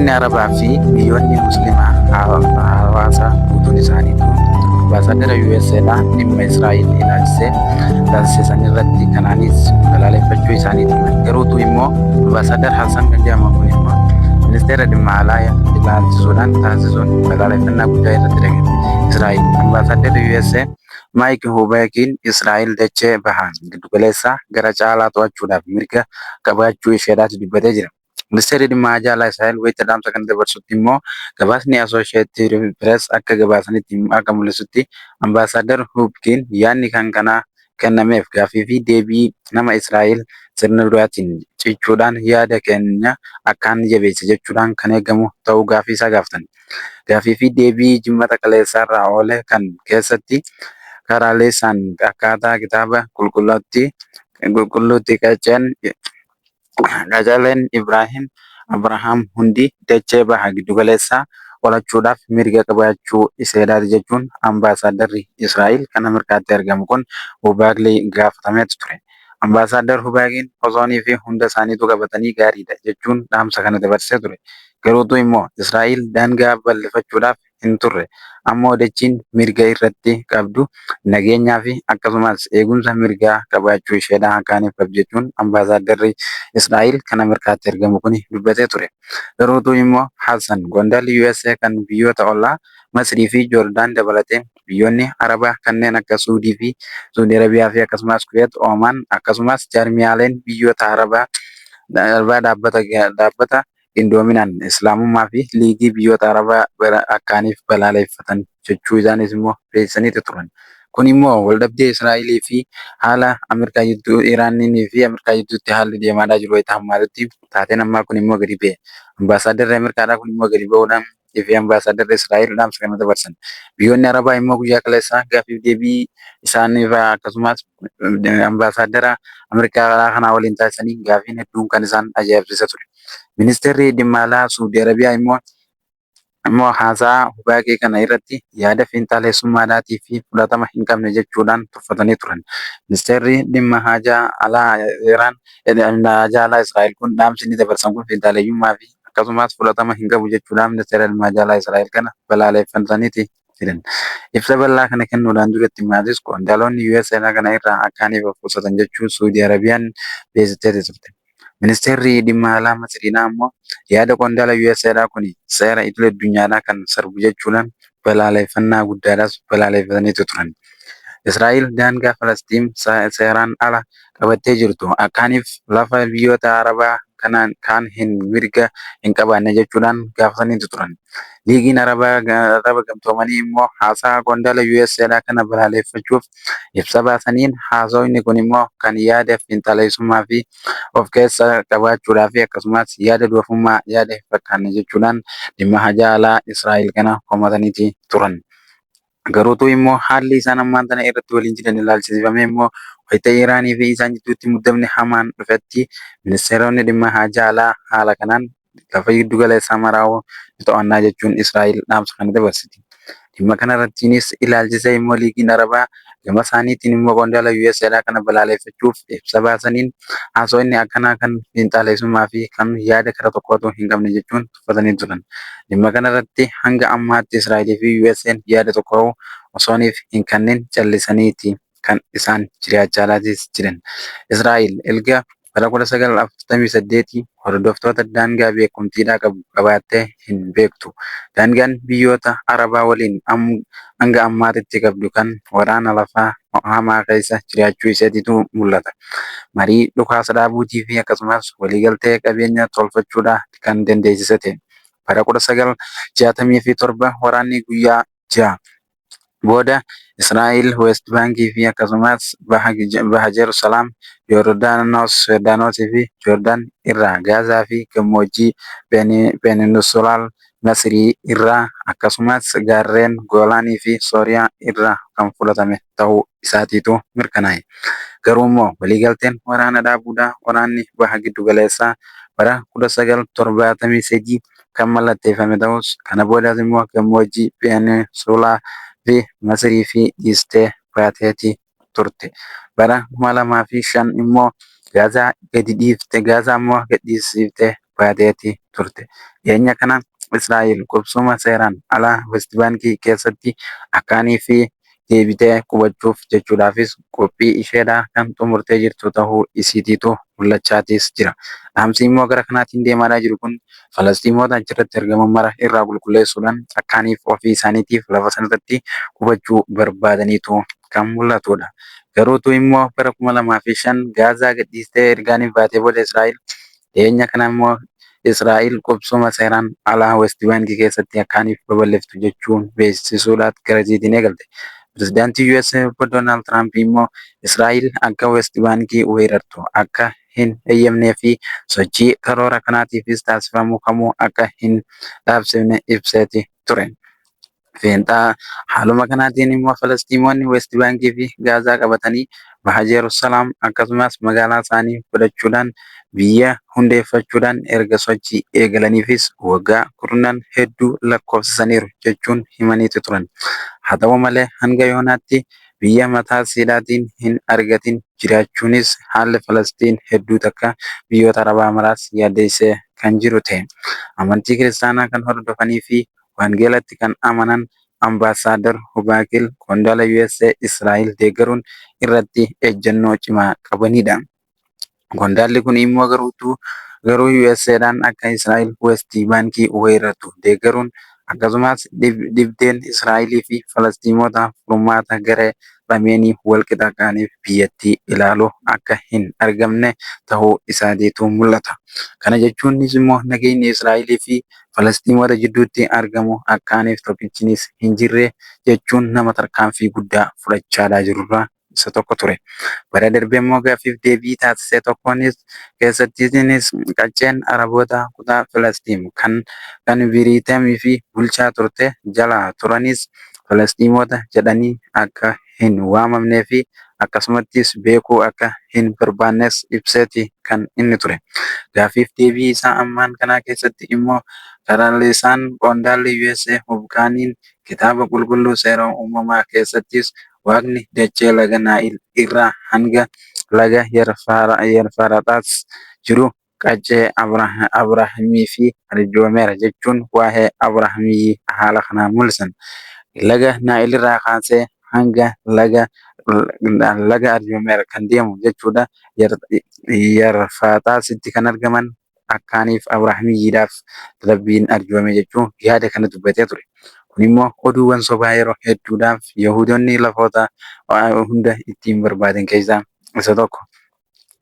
Biyyoonni Arabaa fi biyyoonni Musliimaa hawaasa guutuun isaaniitu ambaasaadara USAdhaan dhimma Israa'el ilaalchisee taasisan irratti kanaanis balaaleffachuu isaaniiti. Garuutu immoo ambaasaadar Hassan kan jedhaman kun immoo ministeera dhimma alaa ilaalchisuudhaan taasisuun balaaleffannaa guddaa irratti dhaga'e. Israa'el ambaasaadara USA Maayik Hubeekiin Israa'el dachee bahaan giddugaleessaa gara caalaa to'achuudhaaf mirga qabaachuu isheedhaati dubbatee jira. Ministeerri dhimma alaa Israa'el wayita dhaamsa kan dabarsutti immoo gabaasni Associated Press akka gabaasanitti akka mul'isutti ambaasaadar Hubeekiin yaadni kan kanaa kennameef gaaffii fi deebii nama Israa'el sirna duraatiin cichuudhaan yaada keenya akkaan jabeesse jechuudhaan kan eegamu ta'uu gaaffii isaa gaafatan. Gaaffii fi deebii jimmata kaleessaarraa oole kan keessatti karaalee isaan akkaataa kitaaba qulqulluutti qajeelan Abrahaam hundi dachee baha giddugaleessaa qolachuudhaaf mirga qabaachuu isheedhaati jechuun ambaasaaddarri Israa'el kan Ameerikaatti argamu kun Hubeekiin gaafatameetu ture. Ambaasaadar Hubeekiin osoonii fi hunda isaaniitu qabatanii gaariidha jechuun dhaamsa kana dabarsee ture. Garuutu immoo Israa'el daangaa bal'ifachuudhaaf hin turre ammoo dachiin mirga irratti qabdu nageenyaa fi akkasumas eegumsa mirgaa qabaachuu isheedhaan akkaaniif qabdu jechuun ambaasaaddarri Israa'el kan Ameerikaatti argamu kun dubbatee ture. Garuutu immoo Hassan qondaalli USA kan biyyoota ollaa Masrii fi Joordaan dabalatee biyyoonni Arabaa kanneen akka Suudii Arabiyaa fi akkasumas Kuweet, Oomaan akkasumas jaarmiyaaleen biyyoota Arabaa dhaabbata qindoominaan Islaamummaa fi Liigii biyyoota Arabaa akkaaniif balaaleffatan jechuu isaanis immoo beeksisaniitu turan. Kun immoo waldhabdee Israa'elii fi haala Ameerikaa jidduu Iraanii fi Ameerikaa jidduutti haalli deemaadhaa jiru wayita hammaatutti taateen ammaa kun immoo gadi ba'e. Ambaasaaddarri Ameerikaadhaa kun immoo gadi ba'uudhaan fi ambaasaaddarri Israa'el dhaamsa kana dabarsan. Biyyoonni Arabaa immoo guyyaa kaleessaa gaaffiif deebii isaaniif akkasumas ambaasaadara Ameerikaa kanaa waliin taasisanii gaaffiin hedduun kan isaan ajaa'ibsiisa ture. Ministeerri dhimma alaa Suudii Arabiyaa immoo haasaa Hubeekii kana irratti yaada fiinxaleessummaadhaatii fi fudhatama hin qabne jechuudhaan tuffatanii turan. Ministeerri dhimma alaa Israa'el kun dhaamsi inni dabarsan kun fiinxaleessummaa fi akkasumas fudhatama hin qabu jechuudhaan ministeera dhimma alaa Israa'el kana balaaleffataniiti jiran. Ibsa bal'aa kana kennuudhaan duratti maatis qondaalonni USA kana irraa akkaaniif of qusatan jechuun Suudii Arabiyaan beeksistee turte. Ministeerri dhimma alaa Masriidhaa immoo yaada qondaala USAdhaa kun seera idil addunyaadhaa kan sarbu jechuudhaan balaaleffannaa guddaadhaas balaaleffataniitu turan. Israa'el daangaa Falastiin seeraan ala qabattee jirtu akkaaniif lafa biyyoota Arabaa kaan mirga hin qabaanne jechuudhaan gaafataniitu turan. Liigiin Araba gamtoomanii immoo haasaa qondaala USAdhaa kana balaaleffachuuf ibsa baasaniin haasawni kun immoo kan yaada fiinxaleessummaa fi of keessa qabaachuudhaa fi akkasumas yaada doofummaa yaada hin fakkaanne jechuudhaan dhimma alaa Israa'el kana komataniiti turan. Garuutu immoo haalli isaan ammaan tana irratti waliin jiran ilaalchifamee immoo wayita Iraanii fi isaan gidduutti muddamni hamaan dhufetti ministeeronni dhimma alaa haala kanaan lafa giddu galeessaa maraa'uu to'annaa jechuun Israa'el dhaamsa kana dabarsiti. Dhimma kanarrattiinis ilaalchisee immoo liigiin Arabaa gama isaaniitiin immoo qondaala USAdhaa kana balaaleffachuuf ibsa baasaniin haasawni akkanaa kan fiinxaleessummaa fi kan yaada kara tokkootu hin qabne jechuun tuffatanii turan. Dhimma kanarratti hanga ammaatti Israa'elii fi USAn yaada tokko osooniif hin kanneen callisaniiti kan isaan jiraachaa jiran. Israa'el erga bara 1948 hordoftoota daangaa beekumtiidhaa qabaattee hin beektu. Daangaan biyyoota Arabaa waliin hanga ammaatitti qabdu kan waraana lafaa hamaa keessa jiraachuu isheetitu mul'ata. Marii dhukaasa dhaabuutii fi akkasumas waliigaltee qabeenya tolfachuudhaa kan dandeessise. Bara 1967 waraanni guyyaa 6 booda Israa'el West Baankii fi akkasumas baha Jerusalem, Yordaanosii fi Joordaan irraa Gaazaa fi gammoojjii Peninsulaal Masrii irraa akkasumas gaarreen Goolaanii fi Sooriyaa irraa kan fudhatame ta'uu isaatiitu mirkanaa'e. Garuu immoo waliigalteen waraana dhaabuudhaa waraanni baha giddu galeessaa bara 1973 kan mallatteeffame ta'us kana boodas immoo gammoojjii Peninsulaal fi Masrii fi dhiistee baateeti turte. Bara 2005 immoo Gaazaa immoo gadhiisiftee barbaadeeti turte. Dhiyeenya kana Israa'el qubsuma seeraan alaa West Baankii keessatti akkaanii fi deebitee qubachuuf jechuudhaafis qophii isheedhaa kan xumurtee jirtu ta'uu isiitiitu mul'achaatis jira. Dhaamsi immoo gara kanaatiin deemaa jiru kun Falasxiinota achirratti argaman mara irraa qulqulleessuudhaan akkaaniif ofii isaaniitiif lafa sanarratti qubachuu barbaadaniitu kan mul'atudha. Garuutu immoo bara 2005 Gaazaa gadhiistee ergaaniif baatee booda Israa'el dhiyeenya kana immoo Israa'el qubsuma seeraan alaa West Baankii keessatti akkaaniif babal'iftu jechuun beeksisuudhaaf garasiitiin eegalte. Pireezidaantii US obbo Doonaald Tiraamp immoo Israa'el akka West Baankii weerartu akka hin eeyyamnee fi sochii karoora kanaatiifis taasifamu kamuu akka hin dhaabsifne ibseeti ture. Feenxaa haaluma kanaatiin immoo Falasxiinonni West Baankii fi Gaazaa qabatanii baha Jerusalem akkasumas magaalaa isaanii fudhachuudhaan biyya hundeeffachuudhaan erga sochii eegalaniifis waggaa kurnan hedduu lakkoofsisaniiru jechuun himaniiti turan. Haa ta'u malee hanga yoonaatti biyya mataa siidhaatiin hin argatin jiraachuunis haalli Falastiin hedduu takka biyyoota Arabaa maraas yaaddeessee kan jiru ta'e. Amantii kiristaanaa kan hordofanii fi wangeelatti kan amanan Ambaasaadar Hubaakil qondaala USA Israa'el deeggaruun irratti ejjennoo cimaa qabanidha. Qondaalli kun immoo garuu USAdhaan akka Israa'el West Baankii weerartu deeggaruun akkasumas dibdeen Israa'elii fi Falasxiinota furmaata garee lameenii wal qixa kaaniif biyyattii ilaaluu akka hin argamne ta'uu isaatiitu mul'ata. Kana jechuunis immoo nageenyi Israa'elii fi Falasxiinota jidduutti argamu akkaaniif tokkichinis hin jirre jechuun nama tarkaanfii guddaa fudhachaadhaa jirurraa isa tokko ture. Bara darbee immoo gaaffiif deebii taasise tokkonis keessattiinis qacceen Araboota kutaa Falastiin kan Biriitemii fi bulchaa turte jala turanis Falasxiinota jedhanii akka hin waamamnee fi akkasumattis beekuu akka hin barbaannes ibseeti kan inni ture. Gaaffiif deebii isaa ammaan kanaa keessatti immoo karaallisaan qondaalli USA Hubkaaniin kitaaba qulqulluu seera uumamaa keessattis Waaqni dachee laga Naayil irraa hanga laga Yerfaraxaas jiru qaccee Abrahaamii fi arjoomeera jechuun waa'ee Abrahaamii haala kanaan mul'isan. Laga Naayil irraa kaasee hanga laga arjoomeera kan deemu jechuudha. Yerfaraxaasitti kan argaman akkaaniif Abrahaamiidhaaf rabbiin arjoome jechuun yaada kana dubbatee ture. Kun immoo oduuwwan sobaa yeroo hedduudhaaf Yahudoonni lafoota hunda ittiin barbaadan keessaa isa tokko.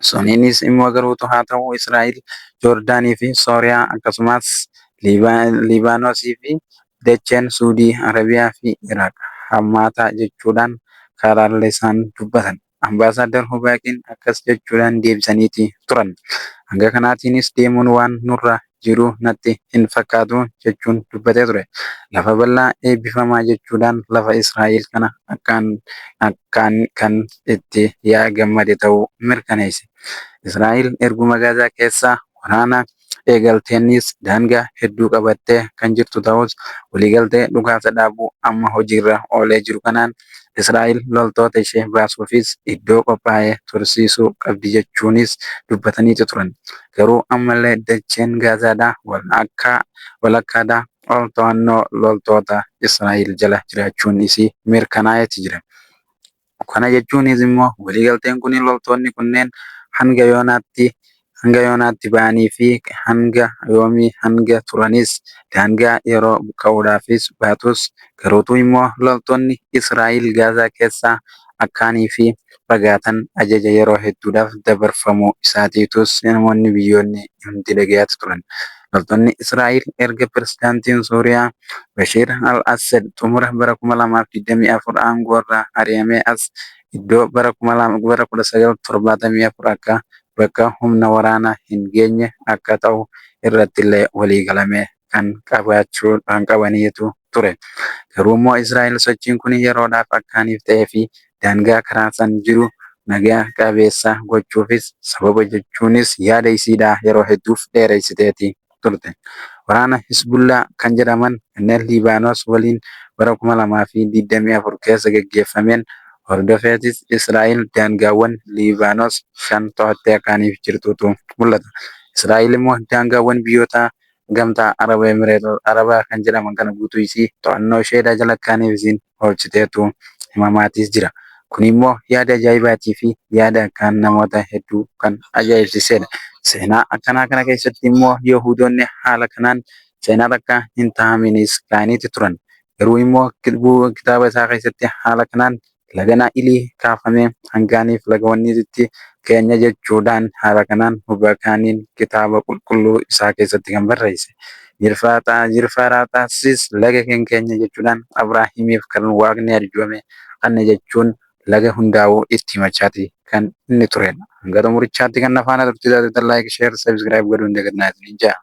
Suniinis immoo garuutu haa ta'u Israa'el, Joordaanii fi Sooriyaa akkasumas Liibaanosii fi dacheen Suudii Arabiyaa fi Iraaq hammaataa jechuudhaan karaalee isaan dubbatan. Ambaasaadar Hubaakiin akkas jechuudhaan deebisaniiti turan. Hanga kanaatiinis deemuun waan nurra jiru natti hin fakkaatu jechuun dubbatee ture. Lafa bal'aa eebbifamaa jechuudhaan lafa Israa'el kana akkaan kan itti gammade ta'uu mirkaneesse. Israa'el erguma Gaazaa keessaa waraana eegalteenis daangaa hedduu qabattee kan jirtu ta'us waliigaltee dhukaasa dhaabuu amma hojiirra oolee jiru kanaan Israa'el loltoota ishee baasuufis iddoo qophaa'ee tursiisuu qabdi jechuunis dubbataniitu turan. Garuu ammallee dacheen Gaazaadhaa walakkaadhaa ol to'annoo loltoota Israa'el jala jiraachuun isii mirkanaa'eeti jira. Kana jechuunis immoo waliigalteen kun loltoonni kunneen hanga yoonaatti ba'anii fi hanga yoomii hanga turanis daangaa yeroo ka'uudhaafis baatus garuutu immoo loltoonni Israa'el Gaazaa keessaa akkaanii fi fagaatan ajaja yeroo hedduudhaaf dabarfamuu isaatiitus namoonni biyyoonni hundi dhagayaati turan. Loltoonni Israa'el erga pireezidaantiin Suuriyaa Bashiir al-Assad xumura bara 2024 aangoo irraa ari'amee as iddoo bara 1974 akka bakka humna waraanaa hin geenye akka ta'u irratti illee waliigalame kan qabaniitu ture. Garuu immoo Israa'el sochiin kun yeroodhaaf akkaaniif ta'ee fi daangaa karaa san jiru nagaa qabeessa gochuufis sababa jechuunis yaada isiidhaa yeroo hedduuf dheeressiteeti turte. Waraana Hisbullaa kan jedhaman kanneen Liibaanos waliin bara 2024 keessa gaggeeffameen hordofeetis Israa'el daangaawwan Liibaanos 5 to'attee akkaaniif jirtutu mul'ata. Israa'el immoo daangaawwan biyyoota gamtaa Arabaa kan jedhaman kana guutuu isii to'annoo isheedhaa jala kaaniif isiin oolchiteetu himamaatis jira. Kun immoo yaada ajaa'ibaatii fi yaada kan namoota hedduu kan ajaa'ibsiisedha. Seenaa akkanaa kana keessatti immoo Yihuudoonni haala kanaan seenaa takka hin taa'aminis kaa'aniiti turan. Garuu immoo kitaaba isaa keessatti haala kanaan laga Naa'ilii kaafamee hangaaniif laga wanniisitti keenya jechuudhaan haala kanaan hubakaaniin kitaaba qulqulluu isaa keessatti kan barreesse. Jirfaataasis laga keenya jechuudhaan Abrahaamiif kan waaqni arjoome kana jechuun laga hundaa'uu itti himachaati kan inni turedha. Hanga xumurichaatti kan na faana turte taate laayik, sheer, sabiskiraayib godhuun deeggarnaa isiniin jedha.